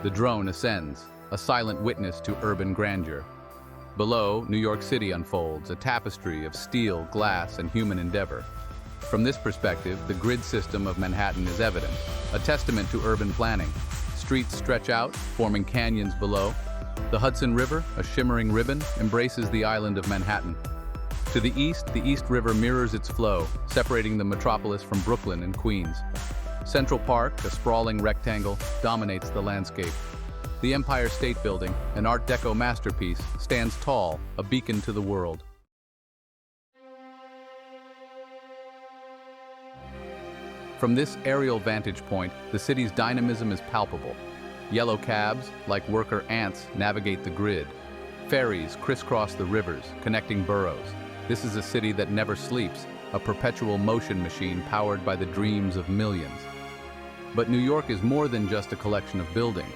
The drone ascends, a silent witness to urban grandeur. Below, New York City unfolds, a tapestry of steel, glass, and human endeavor. From this perspective, the grid system of Manhattan is evident, a testament to urban planning. Streets stretch out, forming canyons below. The Hudson River, a shimmering ribbon, embraces the island of Manhattan. To the East River mirrors its flow, separating the metropolis from Brooklyn and Queens. Central Park, a sprawling rectangle, dominates the landscape. The Empire State Building, an Art Deco masterpiece, stands tall, a beacon to the world. From this aerial vantage point, the city's dynamism is palpable. Yellow cabs, like worker ants, navigate the grid. Ferries crisscross the rivers, connecting boroughs. This is a city that never sleeps, a perpetual motion machine powered by the dreams of millions. But New York is more than just a collection of buildings.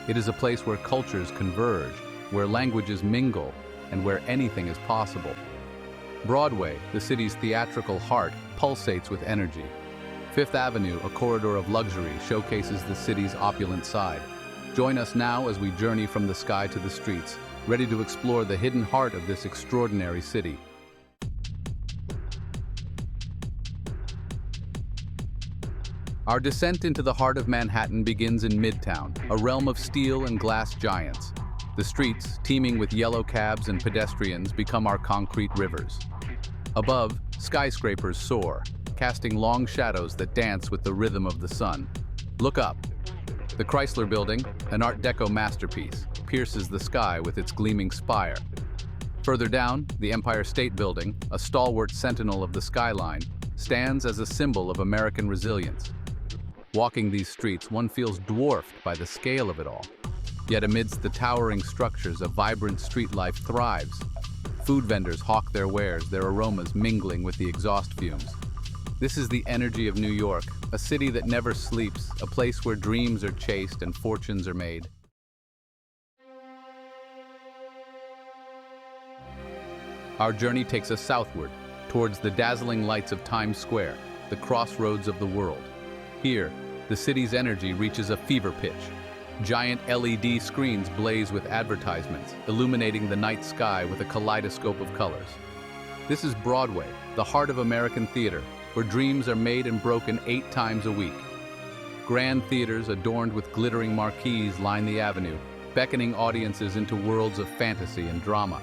It is a place where cultures converge, where languages mingle, and where anything is possible. Broadway, the city's theatrical heart, pulsates with energy. Fifth Avenue, a corridor of luxury, showcases the city's opulent side. Join us now as we journey from the sky to the streets, ready to explore the hidden heart of this extraordinary city. Our descent into the heart of Manhattan begins in Midtown, a realm of steel and glass giants. The streets, teeming with yellow cabs and pedestrians, become our concrete rivers. Above, skyscrapers soar, casting long shadows that dance with the rhythm of the sun. Look up. The Chrysler Building, an Art Deco masterpiece, pierces the sky with its gleaming spire. Further down, the Empire State Building, a stalwart sentinel of the skyline, stands as a symbol of American resilience. Walking these streets, one feels dwarfed by the scale of it all. Yet amidst the towering structures, a vibrant street life thrives. Food vendors hawk their wares, their aromas mingling with the exhaust fumes. This is the energy of New York, a city that never sleeps, a place where dreams are chased and fortunes are made. Our journey takes us southward, towards the dazzling lights of Times Square, the crossroads of the world. Here, the city's energy reaches a fever pitch. Giant LED screens blaze with advertisements, illuminating the night sky with a kaleidoscope of colors. This is Broadway, the heart of American theater, where dreams are made and broken 8 times a week. Grand theaters adorned with glittering marquees line the avenue, beckoning audiences into worlds of fantasy and drama.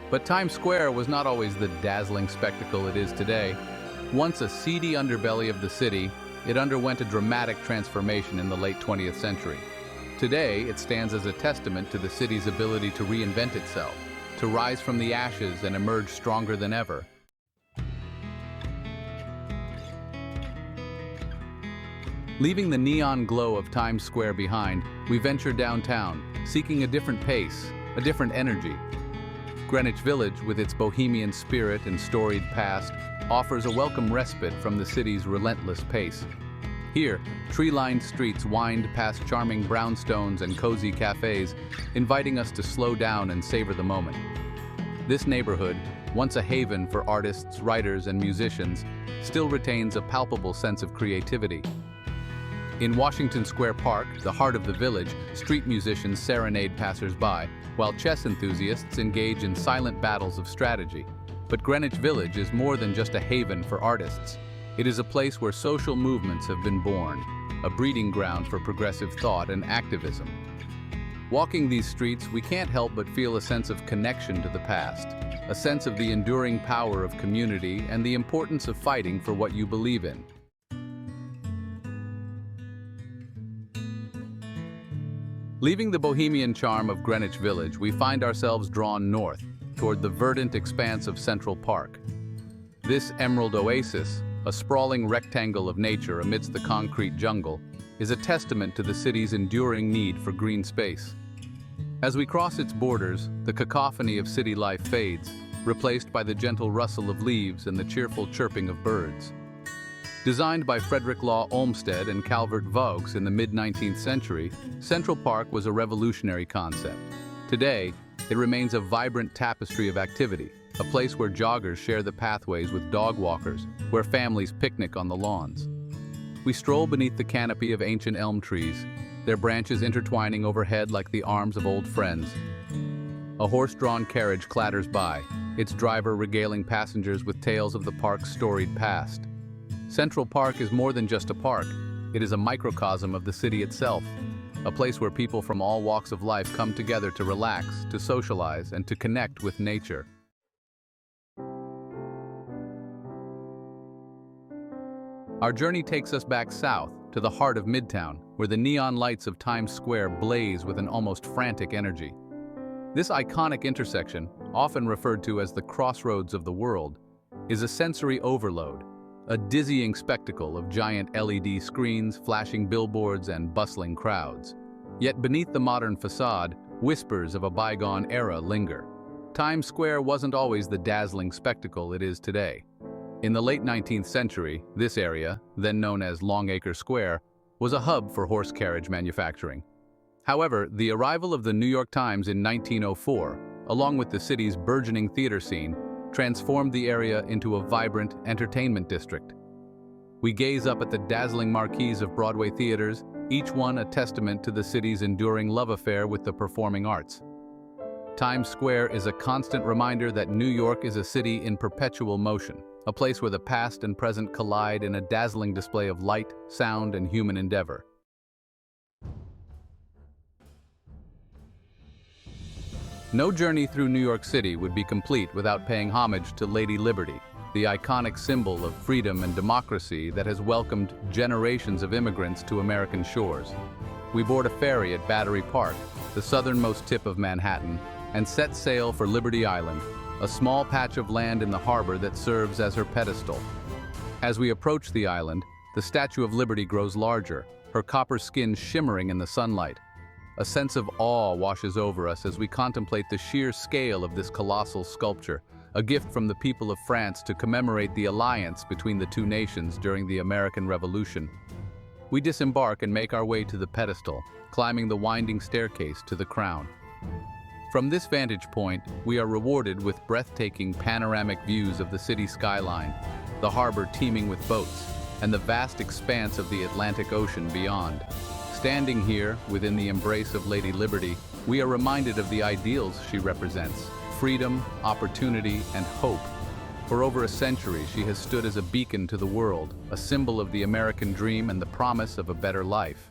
But Times Square was not always the dazzling spectacle it is today. Once a seedy underbelly of the city, it underwent a dramatic transformation in the late 20th century. Today, it stands as a testament to the city's ability to reinvent itself, to rise from the ashes and emerge stronger than ever. Leaving the neon glow of Times Square behind, we venture downtown, seeking a different pace, a different energy. Greenwich Village, with its bohemian spirit and storied past, offers a welcome respite from the city's relentless pace. Here, tree-lined streets wind past charming brownstones and cozy cafes, inviting us to slow down and savor the moment. This neighborhood, once a haven for artists, writers, and musicians, still retains a palpable sense of creativity. In Washington Square Park, the heart of the village, street musicians serenade passers-by, while chess enthusiasts engage in silent battles of strategy. But Greenwich Village is more than just a haven for artists. It is a place where social movements have been born, a breeding ground for progressive thought and activism. Walking these streets, we can't help but feel a sense of connection to the past, a sense of the enduring power of community and the importance of fighting for what you believe in. Leaving the bohemian charm of Greenwich Village, we find ourselves drawn north, toward the verdant expanse of Central Park. This emerald oasis, a sprawling rectangle of nature amidst the concrete jungle, is a testament to the city's enduring need for green space. As we cross its borders, the cacophony of city life fades, replaced by the gentle rustle of leaves and the cheerful chirping of birds. Designed by Frederick Law Olmsted and Calvert Vaux in the mid-19th century, Central Park was a revolutionary concept. Today, it remains a vibrant tapestry of activity, a place where joggers share the pathways with dog walkers, where families picnic on the lawns. We stroll beneath the canopy of ancient elm trees, their branches intertwining overhead like the arms of old friends. A horse-drawn carriage clatters by, its driver regaling passengers with tales of the park's storied past. Central Park is more than just a park. It is a microcosm of the city itself, a place where people from all walks of life come together to relax, to socialize, and to connect with nature. Our journey takes us back south, to the heart of Midtown, where the neon lights of Times Square blaze with an almost frantic energy. This iconic intersection, often referred to as the crossroads of the world, is a sensory overload, a dizzying spectacle of giant LED screens, flashing billboards, and bustling crowds. Yet beneath the modern facade, whispers of a bygone era linger. Times Square wasn't always the dazzling spectacle it is today. In the late 19th century, this area, then known as Longacre Square, was a hub for horse carriage manufacturing. However, the arrival of the New York Times in 1904, along with the city's burgeoning theater scene, transformed the area into a vibrant entertainment district. We gaze up at the dazzling marquees of Broadway theaters, each one a testament to the city's enduring love affair with the performing arts. Times Square is a constant reminder that New York is a city in perpetual motion, a place where the past and present collide in a dazzling display of light, sound, and human endeavor. No journey through New York City would be complete without paying homage to Lady Liberty, the iconic symbol of freedom and democracy that has welcomed generations of immigrants to American shores. We board a ferry at Battery Park, the southernmost tip of Manhattan, and set sail for Liberty Island, a small patch of land in the harbor that serves as her pedestal. As we approach the island, the Statue of Liberty grows larger, her copper skin shimmering in the sunlight. A sense of awe washes over us as we contemplate the sheer scale of this colossal sculpture, a gift from the people of France to commemorate the alliance between the two nations during the American Revolution. We disembark and make our way to the pedestal, climbing the winding staircase to the crown. From this vantage point, we are rewarded with breathtaking panoramic views of the city skyline, the harbor teeming with boats, and the vast expanse of the Atlantic Ocean beyond. Standing here, within the embrace of Lady Liberty, we are reminded of the ideals she represents: freedom, opportunity, and hope. For over a century, she has stood as a beacon to the world, a symbol of the American dream and the promise of a better life.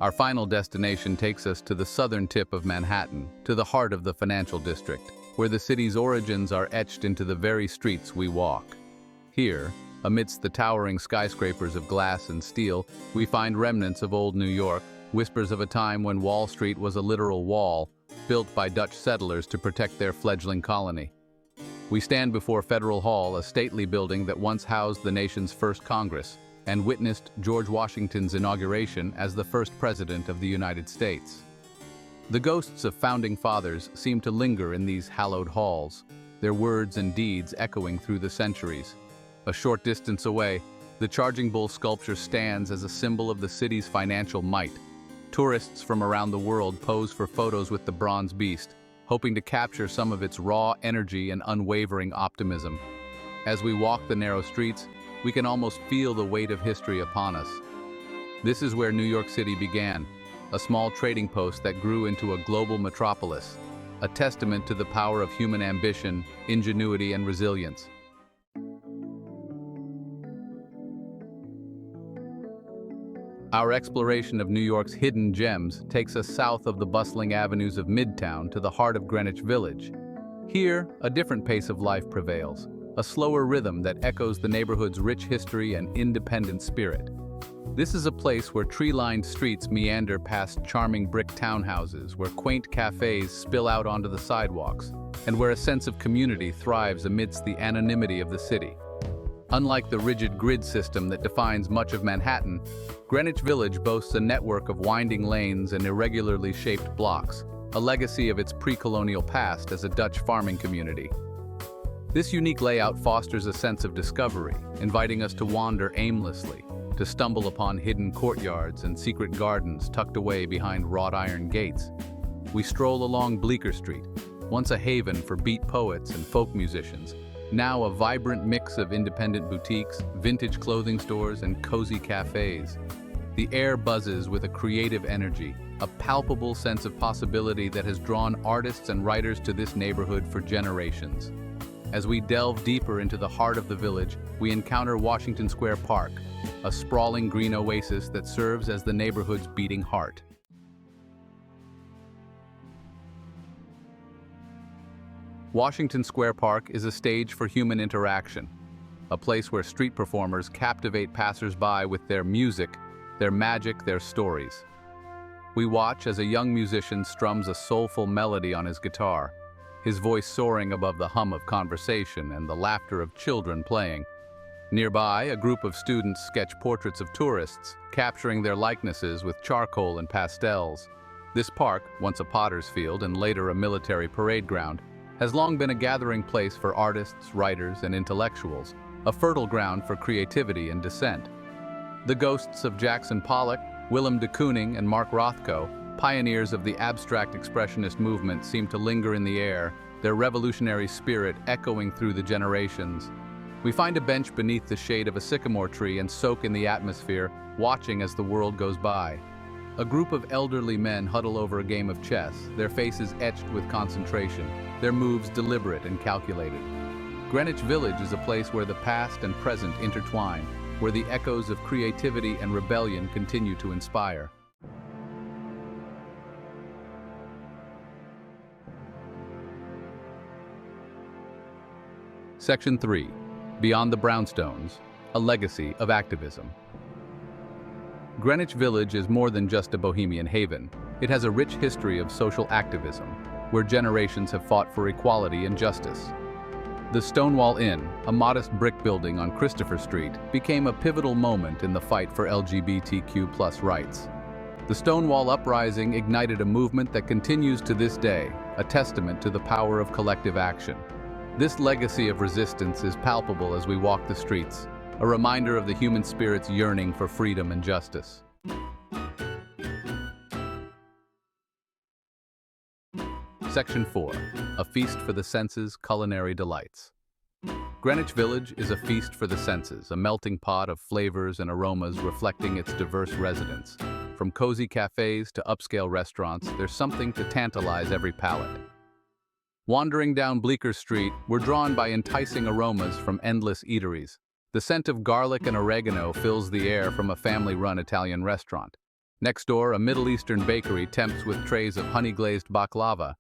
Our final destination takes us to the southern tip of Manhattan, to the heart of the financial district, where the city's origins are etched into the very streets we walk. Here, amidst the towering skyscrapers of glass and steel, we find remnants of old New York, whispers of a time when Wall Street was a literal wall, built by Dutch settlers to protect their fledgling colony. We stand before Federal Hall, a stately building that once housed the nation's first Congress, and witnessed George Washington's inauguration as the first President of the United States. The ghosts of founding fathers seem to linger in these hallowed halls, their words and deeds echoing through the centuries. A short distance away, the Charging Bull sculpture stands as a symbol of the city's financial might. Tourists from around the world pose for photos with the bronze beast, hoping to capture some of its raw energy and unwavering optimism. As we walk the narrow streets, we can almost feel the weight of history upon us. This is where New York City began, a small trading post that grew into a global metropolis, a testament to the power of human ambition, ingenuity, and resilience. Our exploration of New York's hidden gems takes us south of the bustling avenues of Midtown to the heart of Greenwich Village. Here, a different pace of life prevails, a slower rhythm that echoes the neighborhood's rich history and independent spirit. This is a place where tree-lined streets meander past charming brick townhouses, where quaint cafes spill out onto the sidewalks, and where a sense of community thrives amidst the anonymity of the city. Unlike the rigid grid system that defines much of Manhattan, Greenwich Village boasts a network of winding lanes and irregularly shaped blocks, a legacy of its pre-colonial past as a Dutch farming community. This unique layout fosters a sense of discovery, inviting us to wander aimlessly, to stumble upon hidden courtyards and secret gardens tucked away behind wrought iron gates. We stroll along Bleecker Street, once a haven for beat poets and folk musicians, now a vibrant mix of independent boutiques, vintage clothing stores, and cozy cafes. The air buzzes with a creative energy, a palpable sense of possibility that has drawn artists and writers to this neighborhood for generations. As we delve deeper into the heart of the village, we encounter Washington Square Park, a sprawling green oasis that serves as the neighborhood's beating heart. Washington Square Park is a stage for human interaction, a place where street performers captivate passers-by with their music, their magic, their stories. We watch as a young musician strums a soulful melody on his guitar, his voice soaring above the hum of conversation and the laughter of children playing. Nearby, a group of students sketch portraits of tourists, capturing their likenesses with charcoal and pastels. This park, once a potter's field and later a military parade ground, has long been a gathering place for artists, writers, and intellectuals, a fertile ground for creativity and dissent. The ghosts of Jackson Pollock, Willem de Kooning, and Mark Rothko, pioneers of the abstract expressionist movement, seem to linger in the air, their revolutionary spirit echoing through the generations. We find a bench beneath the shade of a sycamore tree and soak in the atmosphere, watching as the world goes by. A group of elderly men huddle over a game of chess, their faces etched with concentration, their moves deliberate and calculated. Greenwich Village is a place where the past and present intertwine, where the echoes of creativity and rebellion continue to inspire. Section 3. Beyond the Brownstones, a legacy of activism. Greenwich Village is more than just a bohemian haven. It has a rich history of social activism, where generations have fought for equality and justice. The Stonewall Inn, a modest brick building on Christopher Street, became a pivotal moment in the fight for LGBTQ+ rights. The Stonewall Uprising ignited a movement that continues to this day, a testament to the power of collective action. This legacy of resistance is palpable as we walk the streets, a reminder of the human spirit's yearning for freedom and justice. Section 4. A feast for the senses, culinary delights. Greenwich Village is a feast for the senses, a melting pot of flavors and aromas reflecting its diverse residents. From cozy cafes to upscale restaurants, there's something to tantalize every palate. Wandering down Bleecker Street, we're drawn by enticing aromas from endless eateries. The scent of garlic and oregano fills the air from a family-run Italian restaurant. Next door, a Middle Eastern bakery tempts with trays of honey-glazed baklava.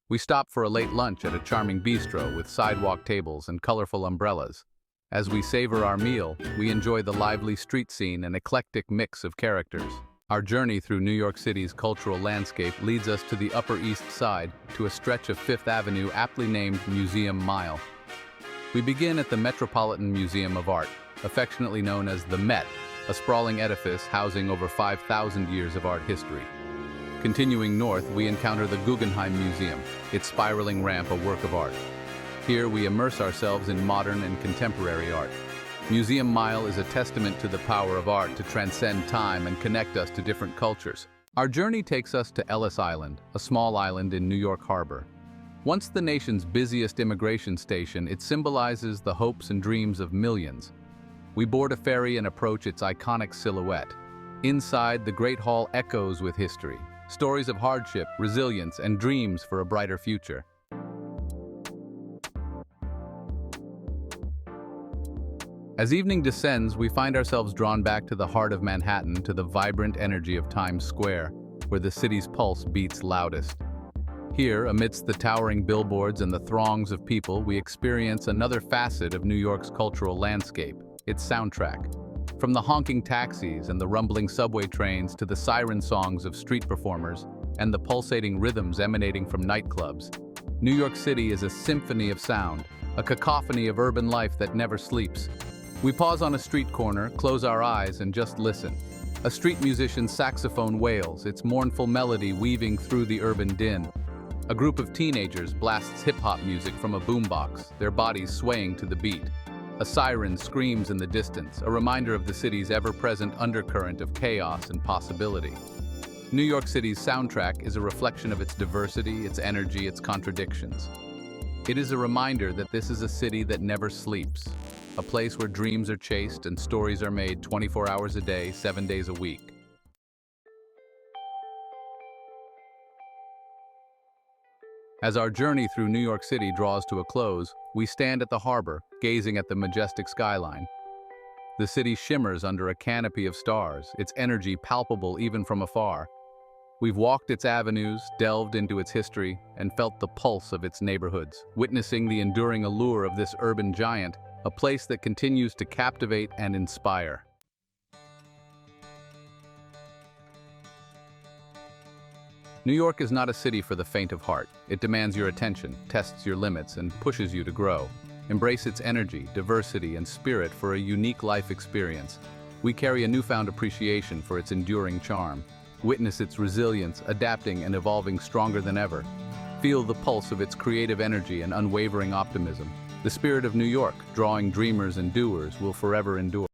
We stop for a late lunch at a charming bistro with sidewalk tables and colorful umbrellas. As we savor our meal, we enjoy the lively street scene and eclectic mix of characters. Our journey through New York City's cultural landscape leads us to the Upper East Side, to a stretch of Fifth Avenue aptly named Museum Mile. We begin at the Metropolitan Museum of Art, affectionately known as the Met, a sprawling edifice housing over 5,000 years of art history. Continuing north, we encounter the Guggenheim Museum, its spiraling ramp a work of art. Here we immerse ourselves in modern and contemporary art. Museum Mile is a testament to the power of art to transcend time and connect us to different cultures. Our journey takes us to Ellis Island, a small island in New York Harbor. Once the nation's busiest immigration station, it symbolizes the hopes and dreams of millions. We board a ferry and approach its iconic silhouette. Inside, the Great Hall echoes with history, stories of hardship, resilience, and dreams for a brighter future. As evening descends, we find ourselves drawn back to the heart of Manhattan, to the vibrant energy of Times Square, where the city's pulse beats loudest. Here, amidst the towering billboards and the throngs of people, we experience another facet of New York's cultural landscape, its soundtrack. From the honking taxis and the rumbling subway trains to the siren songs of street performers and the pulsating rhythms emanating from nightclubs, New York City is a symphony of sound, a cacophony of urban life that never sleeps. We pause on a street corner, close our eyes, and just listen. A street musician's saxophone wails, its mournful melody weaving through the urban din. A group of teenagers blasts hip-hop music from a boombox, their bodies swaying to the beat. A siren screams in the distance, a reminder of the city's ever-present undercurrent of chaos and possibility. New York City's soundtrack is a reflection of its diversity, its energy, its contradictions. It is a reminder that this is a city that never sleeps, a place where dreams are chased and stories are made 24 hours a day, 7 days a week. As our journey through New York City draws to a close, we stand at the harbor, gazing at the majestic skyline. The city shimmers under a canopy of stars, its energy palpable even from afar. We've walked its avenues, delved into its history, and felt the pulse of its neighborhoods, witnessing the enduring allure of this urban giant, a place that continues to captivate and inspire. New York is not a city for the faint of heart. It demands your attention, tests your limits, and pushes you to grow. Embrace its energy, diversity, and spirit for a unique life experience. We carry a newfound appreciation for its enduring charm. Witness its resilience, adapting and evolving stronger than ever. Feel the pulse of its creative energy and unwavering optimism. The spirit of New York, drawing dreamers and doers, will forever endure.